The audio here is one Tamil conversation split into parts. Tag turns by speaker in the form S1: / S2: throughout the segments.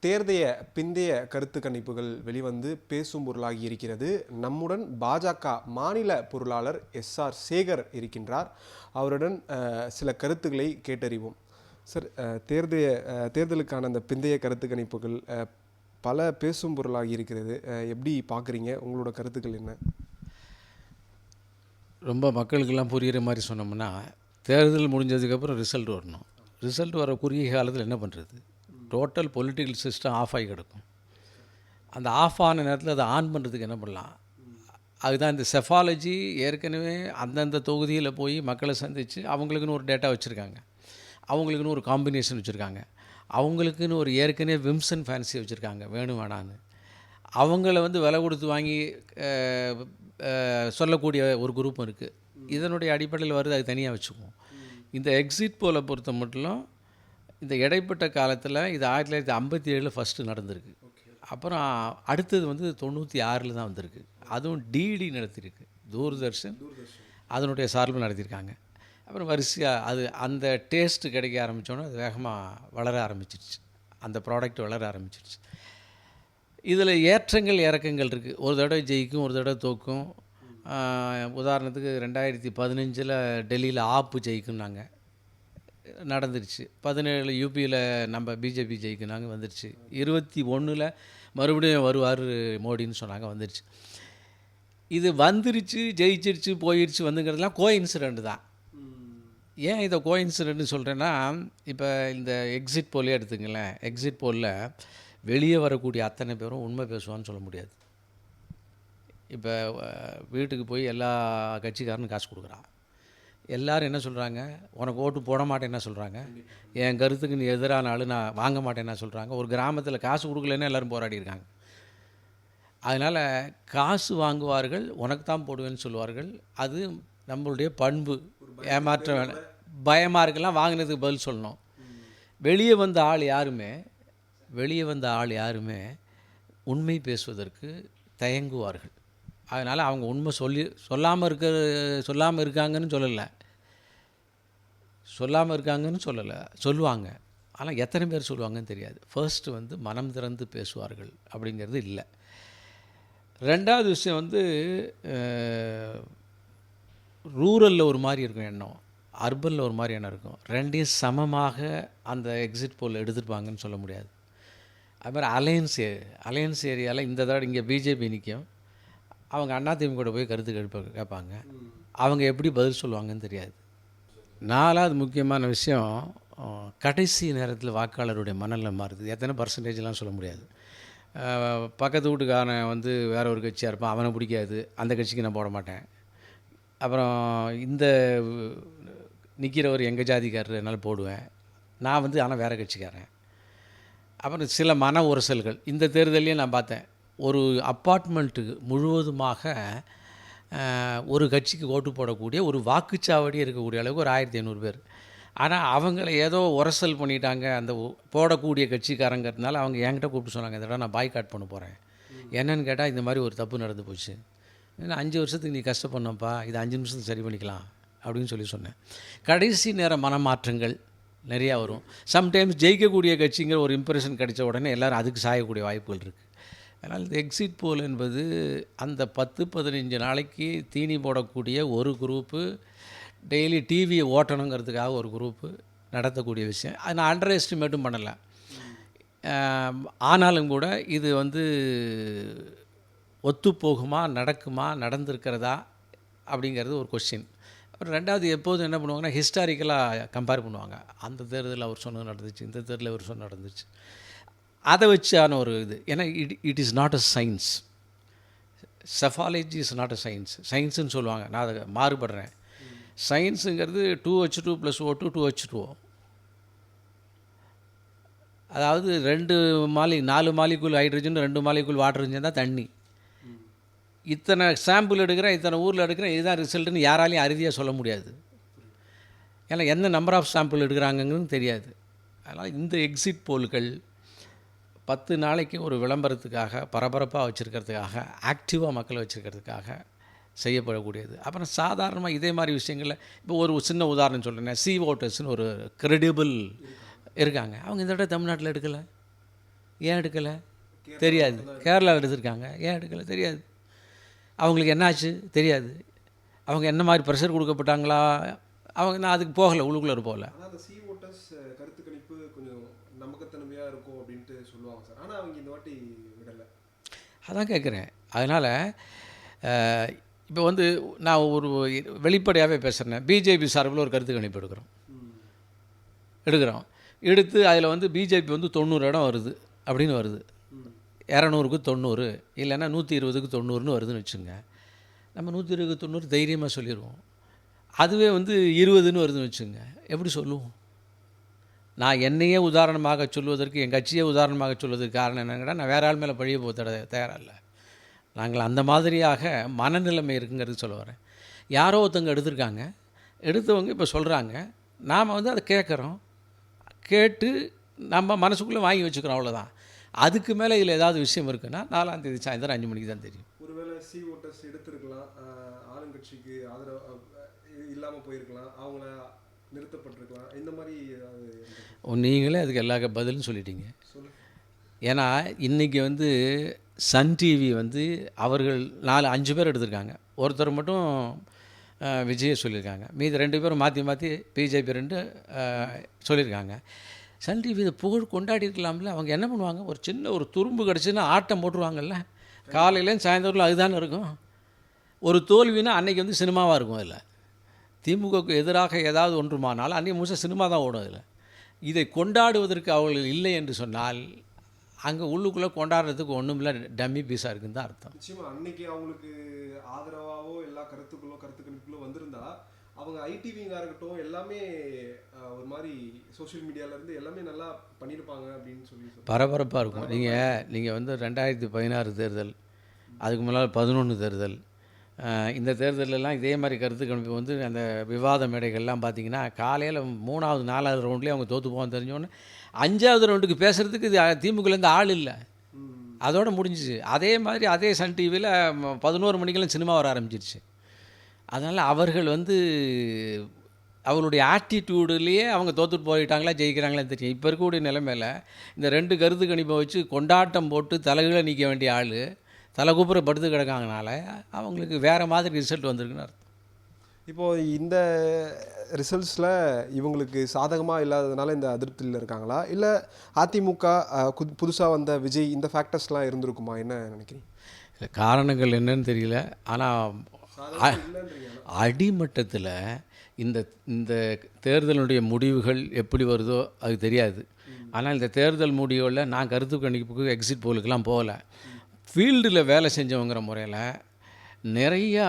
S1: தேர்தய பிந்தைய கருத்து கணிப்புகள் வெளிவந்து பேசும் பொருளாகி இருக்கிறது. நம்முடன் பாஜக மாநில பொருளாளர் SR சேகர் இருக்கின்றார். அவருடன் சில கருத்துக்களை கேட்டறிவோம். சார், தேர்தலுக்கான அந்த பிந்தைய கருத்து கணிப்புகள் பல பேசும் பொருளாகி இருக்கிறது. எப்படி பார்க்குறீங்க? உங்களோட கருத்துக்கள் என்ன?
S2: ரொம்ப மக்களுக்கெல்லாம் புரிகிற மாதிரி சொன்னோம்னா, தேர்தல் முடிஞ்சதுக்கப்புறம் ரிசல்ட் வரணும். ரிசல்ட் வர குறுகிய காலத்தில் என்ன பண்ணுறது? டோட்டல் பொலிட்டிக்கல் சிஸ்டம் ஆஃப் ஆகி கிடக்கும். அந்த ஆஃப் ஆன நேரத்தில் அதை ஆன் பண்ணுறதுக்கு என்ன பண்ணலாம்? அதுதான் இந்த செஃபாலஜி. ஏற்கனவே அந்தந்த தொகுதியில் போய் மக்களை சந்தித்து அவங்களுக்குன்னு ஒரு டேட்டா வச்சுருக்காங்க, அவங்களுக்குன்னு ஒரு காம்பினேஷன் வச்சுருக்காங்க, அவங்களுக்குன்னு ஒரு ஏற்கனவே விம்சன் ஃபேன்சி வச்சுருக்காங்க, வேணும் வேணான்னு. அவங்கள விலை கொடுத்து வாங்கி சொல்லக்கூடிய ஒரு குரூப்பும் இருக்குது. இதனுடைய அடிப்படையில் வருது, அது தனியாக வச்சுக்குவோம். இந்த எக்ஸிட் போலை பொறுத்த மட்டும் இந்த இடைப்பட்ட காலத்தில் இது 1957 ஃபஸ்ட்டு நடந்திருக்கு. அப்புறம் அடுத்தது 96 தான் வந்திருக்கு. அதுவும் டிடி நடத்தியிருக்கு, தூர்தர்ஷன் அதனுடைய சார்பில் நடத்தியிருக்காங்க. அப்புறம் வரிசையாக அது அந்த டேஸ்ட்டு கிடைக்க ஆரம்பித்தோன்னே அது வேகமாக வளர ஆரம்பிச்சிருச்சு, அந்த ப்ராடக்ட் வளர ஆரம்பிச்சிருச்சு. இதில் ஏற்றங்கள் இறக்கங்கள் இருக்குது. ஒரு தடவை ஜெயிக்கும், ஒரு தடவை தோக்கும். உதாரணத்துக்கு 2015 டெல்லியில் ஆப்பு ஜெயிக்கும்னாங்க, நடந்துருச்சு. 17 யூபியில் நம்ம பிஜேபி ஜெயிக்குனாங்க, வந்துருச்சு. 21 மறுபடியும் வருவார் மோடின்னு சொன்னாங்க, வந்துருச்சு. இது வந்துருச்சு, ஜெயிச்சிருச்சு, போயிடுச்சு வந்துங்கிறதுலாம் கோஇன்சிடெண்ட் தான். ஏன் இதை கோஇன்சிடெண்ட்னு சொல்கிறேன்னா, இப்போ இந்த எக்ஸிட் போலே எடுத்துங்களேன். எக்ஸிட் போலில் வெளியே வரக்கூடிய அத்தனை பேரும் உண்மை பேசுவான்னு சொல்ல முடியாது. இப்போ வீட்டுக்கு போய் எல்லா கட்சிக்காரனும் காசு கொடுக்குறான். எல்லோரும் என்ன சொல்கிறாங்க? உனக்கு ஓட்டு போட மாட்டேன்னா சொல்கிறாங்க. என் கருத்துக்கு நீ எதிரான ஆள், நான் வாங்க மாட்டேன்னா சொல்கிறாங்க. ஒரு கிராமத்தில் காசு கொடுக்கலன்னா எல்லோரும் போராடி இருக்காங்க. அதனால் காசு வாங்குவார்கள், உனக்கு தான் போடுவேன்னு சொல்லுவார்கள். அது நம்மளுடைய பண்பு. ஏமாற்ற வேணும், பயமாக இருக்கலாம், வாங்கினதுக்கு பதில் சொல்லணும். வெளியே வந்த ஆள் யாருமே உண்மை பேசுவதற்கு தயங்குவார்கள். அதனால் அவங்க உண்மை சொல்லாமல் இருக்காங்கன்னு சொல்லலை, சொல்லுவாங்க. ஆனால் எத்தனை பேர் சொல்லுவாங்கன்னு தெரியாது. ஃபர்ஸ்ட்டு மனம் திறந்து பேசுவார்கள் அப்படிங்கிறது இல்லை. ரெண்டாவது விஷயம் ரூரலில் ஒரு மாதிரி இருக்கும் எண்ணம், அர்பனில் ஒரு மாதிரி எண்ணம் இருக்கும். ரெண்டையும் சமமாக அந்த எக்ஸிட் போல் எடுத்துருப்பாங்கன்னு சொல்ல முடியாது. அது மாதிரி அலையன்ஸ் ஏரியாவில் இந்த தடவை இங்கே பிஜேபி நிற்கும், அவங்க அதிமுக கூட போய் கருத்து கேட்பாங்க. அவங்க எப்படி பதில் சொல்லுவாங்கன்னு தெரியாது. நாலாவது முக்கியமான விஷயம், கடைசி நேரத்தில் வாக்காளருடைய மனநிலை மாறுது. எத்தனை பர்சன்டேஜ்லாம் சொல்ல முடியாது. பக்கத்து வீட்டுக்காரன் வேற ஒரு கட்சியாக இருப்பான், அவனை பிடிக்காது, அந்த கட்சிக்கு நான் போட மாட்டேன். அப்புறம் இந்த நிற்கிறவர் எங்கள் ஜாதிக்காரர், என்னால் போடுவேன், நான் ஆனால் வேறு கட்சிக்காரன். அப்புறம் சில மன உரசல்கள் இந்த தேர்தலையும் நான் பார்த்தேன். ஒரு அப்பார்ட்மெண்ட்டுக்கு முழுவதுமாக ஒரு கட்சிக்கு ஓட்டு போடக்கூடிய ஒரு வாக்குச்சாவடி இருக்கக்கூடிய அளவுக்கு ஒரு 1500 பேர். ஆனால் அவங்கள ஏதோ உரசல் பண்ணிட்டாங்க அந்த போடக்கூடிய கட்சிக்காரங்கிறதுனால. அவங்க என்கிட்ட கூப்பிட்டு சொன்னாங்க, இந்த தடவை நான் பாய்காட் பண்ண போகிறேன். என்னன்னு கேட்டால், இந்த மாதிரி ஒரு தப்பு நடந்து போச்சு, 5 வருஷத்துக்கு நீ கஷ்டப்படணும்ப்பா, இது 5 நிமிஷத்துக்கு சரி பண்ணிக்கலாம் அப்படின்னு சொன்னேன். கடைசி நேர மனமாற்றங்கள் நிறையா வரும். சம்டைம்ஸ் ஜெயிக்கக்கூடிய கட்சிங்கிற ஒரு இம்ப்ரெஷன் கிடைச்ச உடனே எல்லோரும் அதுக்கு சாயக்கூடிய வாய்ப்புகள் இருக்குது. அதனால் இந்த எக்ஸிட் போல் என்பது அந்த 10-15 நாளைக்கு தீனி போடக்கூடிய ஒரு குரூப்பு, டெய்லி டிவியை ஓட்டணுங்கிறதுக்காக ஒரு குரூப்பு நடத்தக்கூடிய விஷயம். அதை நான் அண்டர் எஸ்டிமேட்டும் பண்ணலை. ஆனாலும் கூட இது ஒத்துப்போகுமா, நடக்குமா, நடந்திருக்கிறதா அப்படிங்கிறது ஒரு கொஸ்டின். அப்புறம் ரெண்டாவது, எப்போதும் என்ன பண்ணுவாங்கன்னா, ஹிஸ்டாரிக்கலாக கம்பேர் பண்ணுவாங்க. அந்த தேர்தலில் அவர் சொன்னது நடந்துச்சு, இந்த தேர்தலில் அவர் சொன்னது நடந்துச்சு, அதை வச்சான ஒரு இது. ஏன்னா it is not a science. Psephology is not a science. சயின்ஸுன்னு சொல்லுவாங்க, நான் அதை மாறுபடுறேன். சயின்ஸுங்கிறது 2H2 + O2 2H2O. அதாவது 4 மாலிகுல் ஹைட்ரஜன், 2 மாலிகுல் வாட்டர் இருந்தால் தண்ணி. இத்தனை சாம்பிள் எடுக்கிறேன், இத்தனை ஊரில் எடுக்கிறேன், இதுதான் ரிசல்ட்டுன்னு யாராலையும் அறுதியாக சொல்ல முடியாது. ஏன்னா எந்த நம்பர் ஆஃப் சாம்பிள் எடுக்கிறாங்கன்னு தெரியாது. அதனால் இந்த எக்ஸிட் போல்கள் 10 நாளைக்கு ஒரு விளம்பரத்துக்காக, பரபரப்பாக வச்சுருக்கிறதுக்காக, ஆக்டிவாக மக்களை வச்சுருக்கிறதுக்காக செய்யப்படக்கூடியது. அப்புறம் சாதாரணமாக இதே மாதிரி விஷயங்களில் இப்போ ஒரு சின்ன உதாரணம் சொல்கிறேன். சி ஓட்டர்ஸ்னு ஒரு கிரெடிபிள் இருக்காங்க. அவங்க இந்த தடவை தமிழ்நாட்டில் எடுக்கலை. ஏன் எடுக்கலை தெரியாது. கேரளாவில் எடுத்திருக்காங்க, ஏன் எடுக்கலை தெரியாது. அவங்களுக்கு என்னாச்சு தெரியாது. அவங்க என்ன மாதிரி ப்ரெஷர் கொடுக்கப்பட்டாங்களா, நான் அதுக்கு போகலை, உள்ளுக்குள்ளே போகல.
S1: ஆனால் அந்த சி ஓட்டர்ஸ் கருத்து கணிப்பு கொஞ்சம் நம்பகத்தன்மையாக இருக்கும் அப்படின்ட்டு சொல்லுவாங்க சார். ஆனால் அவங்க இந்த வாட்டி விடலை.
S2: அதான் கேட்குறேன். அதனால் இப்போ வந்து நான் ஒரு வெளிப்படையாகவே பேசுகிறேன். பிஜேபி சார்பில் ஒரு கருத்து கணிப்பு எடுக்கிறோம். எடுத்து அதில் வந்து பிஜேபி வந்து 90 இடம் வருது அப்படின்னு வருது. 200க்கு 90, இல்லைன்னா 120க்கு 90ன்னு வருதுன்னு வச்சுங்க. நம்ம 120க்கு 90 தைரியமாக சொல்லிடுவோம். அதுவே வந்து 20ன்னு வருதுன்னு வச்சுங்க, எப்படி சொல்லுவோம்? நான் என்னையே உதாரணமாக சொல்வதற்கு, என் கட்சியே உதாரணமாக சொல்வதற்கு காரணம் என்னங்கன்னா, நான் வேறு ஆள் மேலே பழிய போக தயாராக இல்லை. நாங்கள் அந்த மாதிரியாக மனநிலைமை இருக்குங்கிறது சொல்ல வரேன். யாரோ ஒருத்தவங்க எடுத்திருக்காங்க, எடுத்தவங்க இப்போ சொல்கிறாங்க, நாம் வந்து அதை கேட்குறோம், கேட்டு நம்ம மனசுக்குள்ளே வாங்கி வச்சுக்கிறோம், அவ்வளோதான். அதுக்கு மேலே இதில் ஏதாவது விஷயம் இருக்குன்னா 4ஆம் தேதி சாயந்தரம் 5 மணிக்கு தான் தெரியும்.
S1: ஒருவேளை சி ஓட்டர்ஸ் எடுத்திருக்கலாம், ஆளுங்கட்சிக்கு ஆதரவு இல்லாமல் போயிருக்கலாம், அவங்கள நிறுத்தப்பட்டிருக்கலாம், இந்த மாதிரி
S2: நீங்களே அதுக்கு எல்லா பதிலும் சொல்லிட்டீங்க. ஏன்னா இன்றைக்கி வந்து சன் டிவி வந்து அவர்கள் 4-5 பேர் எடுத்திருக்காங்க. ஒருத்தர் மட்டும் விஜயை சொல்லியிருக்காங்க, மீதி 2 பேரும் மாற்றி மாற்றி பிஜேபி 2 சொல்லியிருக்காங்க. சன் டிவி இதை புகழ் கொண்டாடி இருக்கலாம்ல. அவங்க என்ன பண்ணுவாங்க, ஒரு சின்ன ஒரு துரும்பு கிடச்சின்னா ஆட்டம் போட்டுருவாங்கல்ல, காலையிலேயும் சாயந்தரம் அதுதானே இருக்கும். ஒரு தோல்வினா அன்றைக்கி வந்து சினிமாவாக இருக்கும். அதில் திமுகவுக்கு எதிராக ஏதாவது ஒன்றுமானாலும் அன்றைக்கி முழுசாக சினிமா தான் ஓடும். அதில் இதை கொண்டாடுவதற்கு அவர்கள் இல்லை என்று சொன்னால் அங்கே உள்ளுக்குள்ளே கொண்டாடுறதுக்கு ஒன்றும் இல்லை, டம்மி பீஸாக இருக்குன்னு தான் அர்த்தம்.
S1: நிச்சயமாக அன்றைக்கி அவங்களுக்கு ஆதரவாகவோ எல்லா கருத்து கணிப்புகளும் வந்திருந்தா அவங்க ஐடிவிங்காக இருக்கட்டும் எல்லாமே ஒரு மாதிரி சோஷியல் மீடியாவிலேருந்து எல்லாமே நல்லா பண்ணியிருப்பாங்க அப்படின்னு சொல்லி
S2: பரபரப்பாக இருக்கும். நீங்கள் வந்து 2016 தேர்தல், அதுக்கு முன்னால் 11 தேர்தல், இந்த தேர்தலெல்லாம் இதே மாதிரி கருத்து கணிப்பு வந்து அந்த விவாத மேடைகள்லாம் பார்த்திங்கன்னா காலையில் 3வது 4வது ரவுண்ட்லேயே அவங்க தோற்று போவான்னு தெரிஞ்சோன்னே 5வது ரவுண்டுக்கு பேசுகிறதுக்கு இது திமுகலேருந்து ஆள் இல்லை, அதோடு முடிஞ்சிச்சு. அதே மாதிரி அதே சன் டிவியில் 11 மணிக்கெல்லாம் சினிமா வர ஆரம்பிச்சிருச்சு. அதனால் அவர்கள் வந்து அவங்களுடைய ஆட்டிடியூடுலேயே அவங்க தோற்றுட்டு போயிட்டாங்களா ஜெயிக்கிறாங்களான்னு தெரியும். இப்போ இருக்கக்கூடிய நிலைமையில் இந்த 2 கருத்து கணிப்பை வச்சு கொண்டாட்டம் போட்டு தலைகளை நிற்க வேண்டிய ஆள் தலை கூப்புற படுத்து கிடக்காங்கனால அவங்களுக்கு வேறு மாதிரி ரிசல்ட் வந்திருக்குன்னு அர்த்தம்.
S1: இப்போது இந்த ரிசல்ட்ஸில் இவங்களுக்கு சாதகமாக இல்லாததுனால இந்த அதிருப்தியில் இருக்காங்களா, இல்லை அதிமுக புதுசாக வந்த விஜய் இந்த ஃபேக்டர்ஸ்லாம் இருந்திருக்குமா, என்ன நினைக்கிறீங்க?
S2: இல்லை, காரணங்கள் என்னன்னு தெரியல. ஆனால் அடிமட்டத்தில் இந்த தேர்தலுடைய முடிவுகள் எப்படி வருதோ அது தெரியாது. ஆனால் இந்த தேர்தல் முடிவுகளில் நான் கருத்து கணிப்புக்கு எக்ஸிட் போலுக்கெல்லாம் போகலை. ஃபீல்டில் வேலை செஞ்சவங்கிற முறையில் நிறையா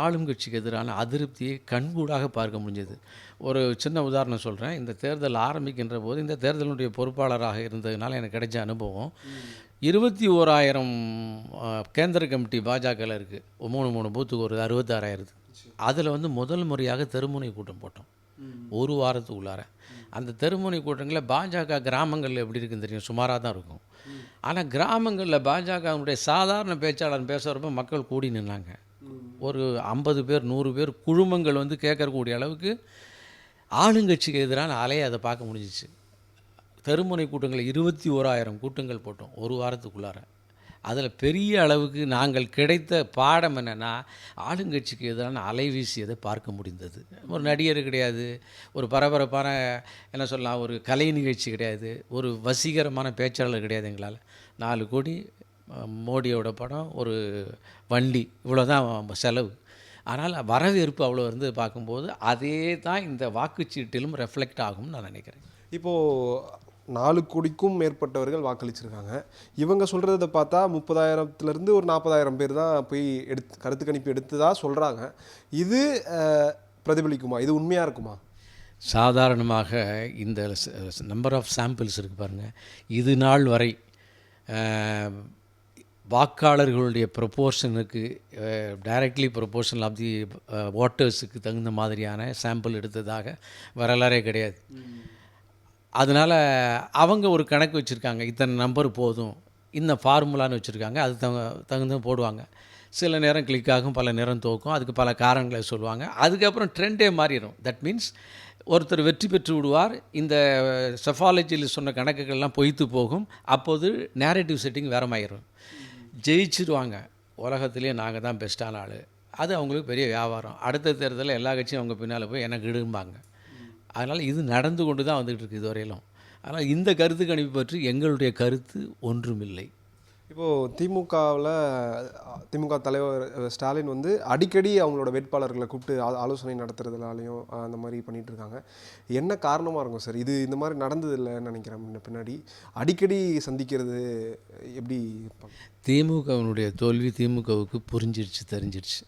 S2: ஆளுங்கட்சிக்கு எதிரான அதிருப்தியை கண்கூடாக பார்க்க முடிஞ்சது. ஒரு சின்ன உதாரணம் சொல்கிறேன். இந்த தேர்தல் ஆரம்பிக்கின்ற போது இந்த தேர்தலுடைய பொறுப்பாளராக இருந்ததுனால எனக்கு கிடைச்ச அனுபவம், 21,000 கேந்திர கமிட்டி பாஜகவில் இருக்குது. 3 பூத்துக்கு ஒரு 66,000. அதில் வந்து முதல் முறையாக தெருமுனை கூட்டம் போட்டோம் ஒரு வாரத்துக்குள்ளார. அந்த தெருமுனை கூட்டங்களில் பாஜக கிராமங்களில் எப்படி இருக்குன்னு தெரியும், சுமாராக தான் இருக்கும். ஆனால் கிராமங்களில் பாஜகவுடைய சாதாரண பேச்சாளர் பேசுகிறப்ப மக்கள் கூடி நின்னாங்க. ஒரு 50 பேர் 100 பேர் குழுமங்கள் வந்து கேட்கக்கூடிய அளவுக்கு ஆளுங்கட்சிக்கு எதிரான அலையை அதை பார்க்க முடிஞ்சிச்சு. தெருமுனை கூட்டங்கள் 21,000 கூட்டங்கள் போட்டோம் ஒரு வாரத்துக்குள்ளார. அதில் பெரிய அளவுக்கு நாங்கள் கிடைத்த பாடம் என்னென்னா, ஆளுங்கட்சிக்கு எதிரான அலைவீசியதை பார்க்க முடிந்தது. ஒரு நடிகர் கிடையாது, ஒரு பரபரப்பான என்ன சொல்லலாம், ஒரு கலை நிகழ்ச்சி கிடையாது, ஒரு வசீகரமான பேச்சாளர் கிடையாது. எங்களால் 4 கோடி மோடியோட படம், ஒரு வண்டி, இவ்வளோதான் செலவு. ஆனால் வரவேற்பு அவ்வளோ இருந்து பார்க்கும்போது அதே தான் இந்த வாக்குச்சீட்டிலும் ரெஃப்ளெக்ட் ஆகும்னு நான் நினைக்கிறேன்.
S1: இப்போது 4 கோடிக்கும் மேற்பட்டவர்கள் வாக்களிச்சிருக்காங்க. இவங்க சொல்கிறத பார்த்தா 30,000லேருந்து ஒரு 40,000 பேர் தான் போய் கருத்து கணிப்பு எடுத்ததாக சொல்கிறாங்க. இது பிரதிபலிக்குமா, இது உண்மையாக இருக்குமா?
S2: சாதாரணமாக இந்த நம்பர் ஆஃப் சாம்பிள்ஸ் இருக்குது பாருங்கள், இது நாள் வரை வாக்காளர்களுடைய ப்ரொப்போர்ஷனுக்கு டைரக்ட்லி ப்ரொப்போர்ஷனல் ஆஃப் தி ஓட்டர்ஸுக்கு தகுந்த மாதிரியான சாம்பிள் எடுத்ததாக வரலாறே கிடையாது. அதனால் அவங்க ஒரு கணக்கு வச்சுருக்காங்க, இத்தனை நம்பர் போதும், இந்த ஃபார்முலான்னு வச்சுருக்காங்க, அது தகுந்த போடுவாங்க. சில நேரம் கிளிக் ஆகும், பல நேரம் தோக்கும், அதுக்கு பல காரணங்களை சொல்லுவாங்க. அதுக்கப்புறம் ட்ரெண்டே மாறிடும். தட் மீன்ஸ் ஒருத்தர் வெற்றி பெற்று விடுவார். இந்த செஃபாலஜியில் சொன்ன கணக்குகள்லாம் பொய்த்து போகும். அப்போது நேரேட்டிவ் செட்டிங் வேறமாயிரும். ஜெயிச்சிருவாங்க, உலகத்திலே நாங்கள் தான் பெஸ்ட்டான ஆள். அது அவங்களுக்கு பெரிய வியாபாரம். அடுத்த தேர்தலில் எல்லா கட்சியும் அவங்க பின்னால் போய் எனக்கு இடும்பாங்க. அதனால் இது நடந்து கொண்டு தான் வந்துகிட்டு இருக்குது இதுவரையிலும். ஆனால் இந்த கருத்து கணிப்பு பற்றி எங்களுடைய கருத்து ஒன்றுமில்லை.
S1: இப்போது திமுக தலைவர் ஸ்டாலின் வந்து அடிக்கடி அவங்களோட வேட்பாளர்களை கூப்பிட்டு ஆலோசனை நடத்துறதுனாலையும் அந்த மாதிரி பண்ணிகிட்டு இருக்காங்க. என்ன காரணமாக இருக்கும் சார்? இது இந்த மாதிரி நடந்தது இல்லைன்னு நினைக்கிறேன். பின்னாடி அடிக்கடி சந்திக்கிறது எப்படி இருப்பாங்க?
S2: திமுகவினுடைய தோல்வி திமுகவுக்கு புரிஞ்சிடுச்சு, தெரிஞ்சிடுச்சு.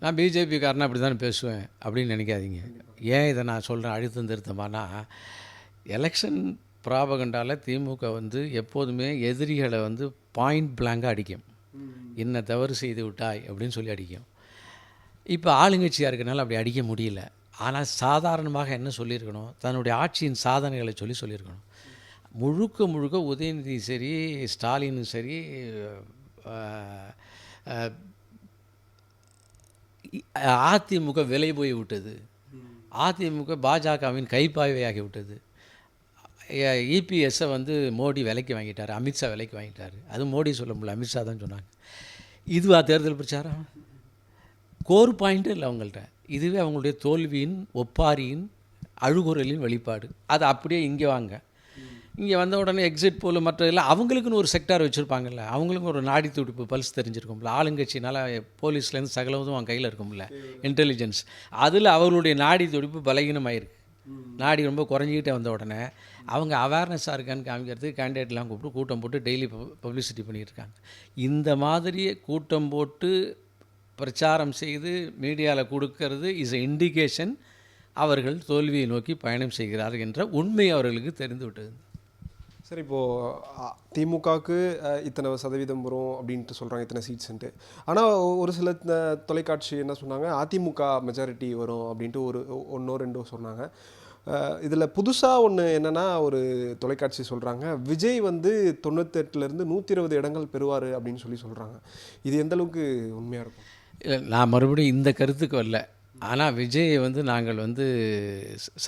S2: நான் பிஜேபிக்காரனா அப்படி தான் பேசுவேன் அப்படின்னு நினைக்காதீங்க. ஏன் இதை நான் சொல்கிறேன் அழுத்தம் திருத்தமானா, எலெக்ஷன் ப்ராபகண்டாவில் திமுக வந்து எப்போதுமே எதிரிகளை வந்து பாயிண்ட் பிளாங்காக அடிக்கும். என்ன தவறு செய்து விட்டாய் அப்படின்னு சொல்லி அடிக்கும். இப்போ ஆளுங்கட்சியாக இருக்கனால அப்படி அடிக்க முடியல. ஆனால் சாதாரணமாக என்ன சொல்லியிருக்கணும், தன்னுடைய ஆட்சியின் சாதனைகளை சொல்லியிருக்கணும். முழுக்க முழுக்க உதயநிதி சரி, ஸ்டாலினும் சரி, அதிமுக விலை போய் விட்டது, அதிமுக பாஜகவின் கைப்பாய்வையாகி விட்டது, இபிஎஸ்ஸை வந்து மோடி விலைக்கு வாங்கிட்டார், அமித்ஷா விலைக்கு வாங்கிட்டார். அது மோடி சொல்ல முடியல, அமித்ஷா தான் சொன்னாங்க. இதுவா தேர்தல் பிரச்சாரம்? கோர் பாயிண்ட்டு இல்லை அவங்கள்ட்ட. இதுவே அவங்களுடைய தோல்வியின் ஒப்பாரியின் அழுகுரலின் வெளிப்பாடு. அது அப்படியே இங்கே வாங்க. இங்கே வந்த உடனே எக்ஸிட் போல் மற்ற எல்லாம் அவங்களுக்குன்னு ஒரு செக்டார் வச்சுருப்பாங்கல்ல, அவங்களுக்கும் ஒரு நாடி துடிப்பு பல்ஸ் தெரிஞ்சிருக்கும்ல. ஆளுங்கட்சினால் போலீஸ்லேருந்து சகலவதும் அவங்க கையில் இருக்கும்ல, இன்டெலிஜென்ஸ். அதில் அவர்களுடைய நாடி துடிப்பு பலகீனமாயிருக்கு. நாடி ரொம்ப குறைஞ்சிக்கிட்டே வந்த உடனே அவங்க அவேர்னஸாக இருக்கான்னு காமிக்கிறதுக்கு கேண்டிடேட்லாம் கூப்பிட்டு கூட்டம் போட்டு டெய்லி பப்ளிசிட்டி பண்ணிகிட்டு இருக்காங்க. இந்த மாதிரி கூட்டம் போட்டு பிரச்சாரம் செய்து மீடியாவில் கொடுக்கறது இஸ் எ இண்டிகேஷன் அவர்கள் தோல்வியை நோக்கி பயணம் செய்கிறார்கள் என்ற உண்மை அவர்களுக்கு தெரிந்து விட்டது.
S1: சரி, இப்போது திமுகவுக்கு இத்தனை சதவீதம் வரும் அப்படின்ட்டு சொல்கிறாங்க, இத்தனை சீட்ஸுன்ட்டு. ஆனால் ஒரு சில தொலைக்காட்சி என்ன சொன்னாங்க, அதிமுக மெஜாரிட்டி வரும் அப்படின்ட்டு ஒன்றோ ரெண்டோ சொன்னாங்க. இதில் புதுசாக ஒன்று என்னென்னா, ஒரு தொலைக்காட்சி சொல்கிறாங்க விஜய் வந்து 98லேருந்து 120 இடங்கள் பெறுவார் அப்படின்னு சொல்கிறாங்க. இது எந்தளவுக்கு உண்மையாக இருக்கும்?
S2: இல்லை, நான் மறுபடியும் இந்த கருத்துக்கு வரல. ஆனால் விஜயை வந்து நாங்கள் வந்து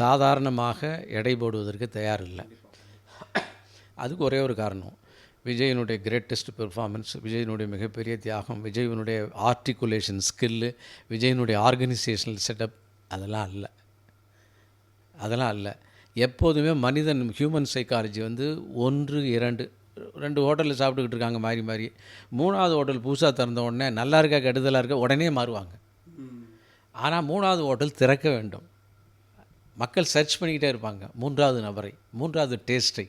S2: சாதாரணமாக எடை போடுவதற்கு தயாரில்லை. அதுக்கு ஒரே ஒரு காரணம், விஜயனுடைய கிரேட்டஸ்ட் பெர்ஃபார்மன்ஸ், விஜயனுடைய மிகப்பெரிய தியாகம், விஜயனுடைய ஆர்டிகுலேஷன் ஸ்கில்லு, விஜயனுடைய ஆர்கனைசேஷனல் செட்டப் அதெல்லாம் இல்லை. எப்போதுமே மனிதன் ஹியூமன் சைக்காலஜி வந்து 1 2 ஹோட்டலில் சாப்பிட்டுக்கிட்டு இருக்காங்க மாறி 3வது ஹோட்டல் புதுசாக திறந்த உடனே நல்லா இருக்கா கெடுதலாக இருக்கா உடனே மாறுவாங்க. ஆனால் 3வது ஹோட்டல் திறக்க வேண்டும். மக்கள் சர்ச் பண்ணிக்கிட்டே இருப்பாங்க 3வது நபரை, 3வது டேஸ்ட்டை,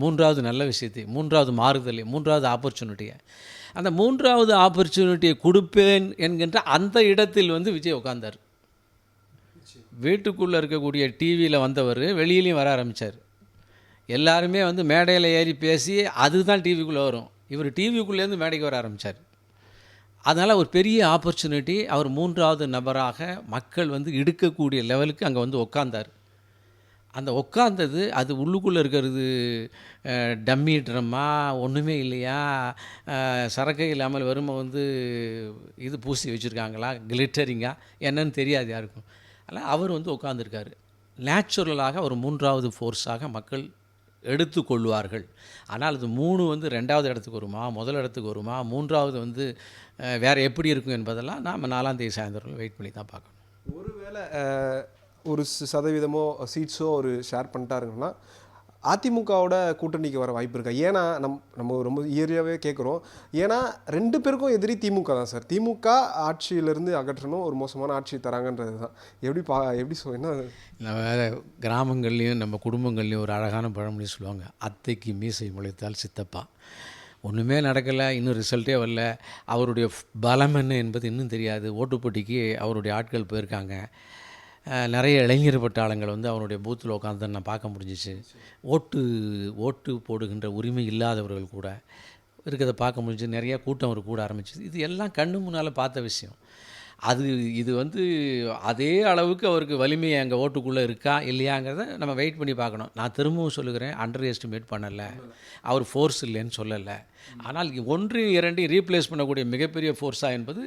S2: 3வது நல்ல விஷயத்தை, 3வது மாறுதலை, 3வது ஆப்பர்ச்சுனிட்டியை. அந்த 3வது ஆப்பர்ச்சுனிட்டியை கொடுப்பேன் என்கின்ற அந்த இடத்தில் வந்து விஜய் உட்கார்ந்தார். வீட்டுக்குள்ளே இருக்கக்கூடிய டிவியில் வந்தவர் வெளியிலையும் வர ஆரம்பித்தார். எல்லாருமே வந்து மேடையில் ஏறி பேசி அதுதான் டிவிக்குள்ளே வரும். இவர் டிவிக்குள்ளேருந்து மேடைக்கு வர ஆரம்பித்தார். அதனால் ஒரு பெரிய ஆப்பர்ச்சுனிட்டி. அவர் 3வது நபராக மக்கள் வந்து எடுக்கக்கூடிய லெவலுக்கு அங்கே வந்து உட்கார்ந்தார். அந்த உட்கார்ந்தது அது உள்ளுக்குள்ளே இருக்கிறது டம்மி ட்ரம்மா, ஒன்றுமே இல்லையா, சரக்கை இல்லாமல் வெறுமை வந்து இது பூசி வச்சுருக்காங்களா, கிளிட்டரிங்கா என்னன்னு தெரியாது யாருக்கும். ஆனால் அவர் வந்து உட்காந்துருக்காரு. நேச்சுரலாக ஒரு 3வது ஃபோர்ஸாக மக்கள் எடுத்துக்கொள்வார்கள். ஆனால் அது 3 வந்து 2வது இடத்துக்கு வருமா, முதல் இடத்துக்கு வருமா, 3வது வந்து வேறு எப்படி இருக்கும் என்பதெல்லாம் நாம் 4ஆம் தேதி சாயந்தரம் வெயிட் பண்ணி தான் பார்க்கணும்.
S1: ஒருவேளை ஒரு சதவீதமோ சீட்ஸோ ஒரு ஷேர் பண்ணிட்டாருங்கன்னா அதிமுகவோட கூட்டணிக்கு வர வாய்ப்பு இருக்கா? ஏன்னா நம்ம ரொம்ப இயர்லியாகவே கேட்குறோம். ஏன்னா 2 பேருக்கும் எதிரி திமுக தான் சார். திமுக ஆட்சியிலேருந்து அகற்றணும், ஒரு மோசமான ஆட்சி தராங்கன்றது தான். எப்படி என்ன
S2: நம்ம கிராமங்கள்லேயும் நம்ம குடும்பங்கள்லேயும் ஒரு அழகான பழமொழி சொல்லுவாங்க, அத்தைக்கு மீசை முளைத்தால் சித்தப்பா. ஒன்றுமே நடக்கலை, இன்னும் ரிசல்ட்டே வரல, அவருடைய பலம் என்ன என்பது இன்னும் தெரியாது. ஓட்டுப்போட்டிக்கு அவருடைய ஆட்கள் போயிருக்காங்க. நிறைய இளைஞர் பட்டாளங்கள் வந்து அவருடைய பூத்தில் உட்காந்து நான் பார்க்க முடிஞ்சிச்சு. ஓட்டு போடுகின்ற உரிமை இல்லாதவர்கள் கூட இருக்கிறத பார்க்க முடிஞ்சு. நிறையா கூட்டம் அவர் கூட ஆரம்பிச்சு. இது எல்லாம் கண்ணு முன்னால் பார்த்த விஷயம். இது வந்து அதே அளவுக்கு அவருக்கு வலிமை அங்கே ஓட்டுக்குள்ளே இருக்கா இல்லையாங்கிறத நம்ம வெயிட் பண்ணி பார்க்கணும். நான் திரும்பவும் சொல்லுகிறேன், அண்டர் எஸ்டிமேட் பண்ணலை, அவர் ஃபோர்ஸ் இல்லைன்னு சொல்லலை. ஆனால் 1 2 ரீப்ளேஸ் பண்ணக்கூடிய மிகப்பெரிய ஃபோர்ஸாக என்பது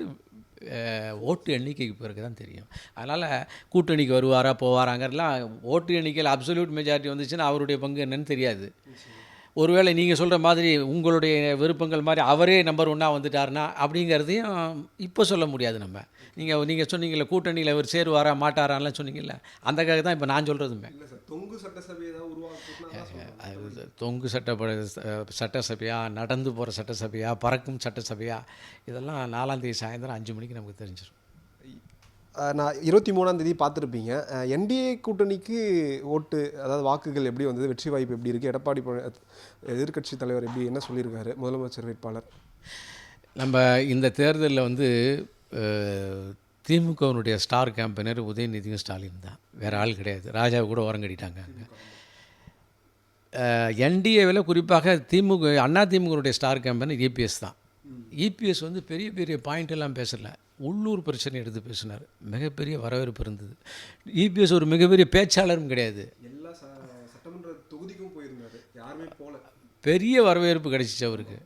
S2: ஓட்டு எண்ணிக்கைக்கு பிறகு தான் தெரியும். அதனால் கூட்டணிக்கு வருவாரா போவாராங்கிறதுலாம் ஓட்டு எண்ணிக்கையில் அப்சல்யூட் மெஜாரிட்டி வந்துச்சுன்னா அவருடைய பங்கு என்னன்னு தெரியாது. ஒருவேளை நீங்கள் சொல்கிற மாதிரி உங்களுடைய விருப்பங்கள் மாதிரி அவரே நம்பர் 1 வந்துட்டாருன்னா அப்படிங்கிறதையும் இப்போ சொல்ல முடியாது. நீங்கள் சொன்னீங்கல்ல கூட்டணியில் அவர் சேருவாரா மாட்டாரான்லாம் சொன்னீங்கல்ல, அந்தக்காக தான் இப்போ நான் சொல்கிறதுமே.
S1: இல்லை சார், தொங்கு சட்டசபையை தான் உருவாக்குனா
S2: அது தொங்கு சட்டசபையா, நடந்து போகிற சட்டசபையா, பறக்கும் சட்டசபையா, இதெல்லாம் 4ஆம் தேதி சாயந்தரம் 5 மணிக்கு நமக்கு தெரிஞ்சிடும்.
S1: நான் 23ஆம் தேதி பார்த்துருப்பீங்க. என்டிஏ கூட்டணிக்கு ஓட்டு, அதாவது வாக்குகள் எப்படி வந்தது, வெற்றி வாய்ப்பு எப்படி இருக்குது, எடப்பாடி எதிர்க்கட்சி தலைவர் எப்படி என்ன சொல்லியிருக்காரு முதலமைச்சர் வேட்பாளர்?
S2: நம்ம இந்த தேர்தலில் வந்து திமுகவினுடைய ஸ்டார் கேம்பெயினர் உதயநிதியும் ஸ்டாலின் தான், வேறு ஆள் கிடையாது. ராஜாவை கூட ஓரங்கட்டிட்டாங்க. என்டிஏவில் குறிப்பாக அதிமுகவுடைய ஸ்டார் கேம்பெயினர் இபிஎஸ் தான். இபிஎஸ் வந்து பெரிய பெரிய பாயிண்ட் எல்லாம் பேசலை, உள்ளூர் பிரச்சனை எடுத்து பேசினார். மிகப்பெரிய வரவேற்பு இருந்தது. இபிஎஸ் ஒரு மிகப்பெரிய பேச்சாளரும் கிடையாது,
S1: எல்லா சட்டமன்ற தொகுதிக்கும் போயிருந்தார், யாருமே போல. பெரிய
S2: வரவேற்பு கிடைச்சிச்சு அவருக்கு.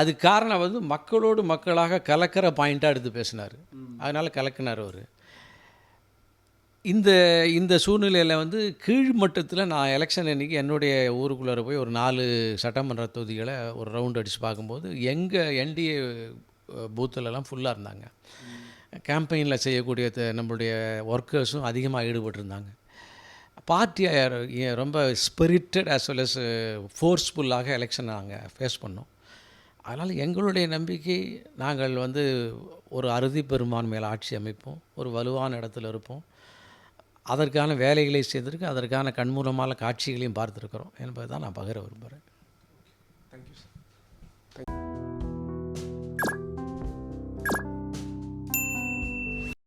S2: அது காரணம் வந்து மக்களோடு மக்களாக கலக்கிற பாயிண்ட்டாக எடுத்து பேசினார். அதனால் கலக்கினார் அவர். இந்த சூழ்நிலையில் வந்து கீழ்மட்டத்தில் நான் எலெக்ஷன் அன்றைக்கி என்னுடைய ஊருக்குள்ளே போய் ஒரு 4 சட்டமன்ற தொகுதிகளை ஒரு ரவுண்ட் அடித்து பார்க்கும்போது எங்கள் என்டிஏ பூத்துலலாம் ஃபுல்லாக இருந்தாங்க. கேம்பெயினில் செய்யக்கூடிய நம்மளுடைய ஒர்க்கர்ஸும் அதிகமாக ஈடுபட்டிருந்தாங்க. பார்ட்டி ரொம்ப ஸ்பிரிட்டட் ஆஸ் வெல் அஸ் ஃபோர்ஸ்ஃபுல்லாக எலெக்ஷனை நாங்கள் ஃபேஸ் பண்ணோம். அதனால் எங்களுடைய நம்பிக்கை, நாங்கள் வந்து ஒரு அறுதி பெரும்பான்மையில் ஆட்சி அமைப்போம், ஒரு வலுவான இடத்துல இருப்போம், அதற்கான வேலைகளை செய்திருக்கு, அதற்கான கண்மூலமான காட்சிகளையும் பார்த்துருக்குறோம் என்பதை தான் நான் பகிர விரும்புகிறேன்.
S1: Thank you sir.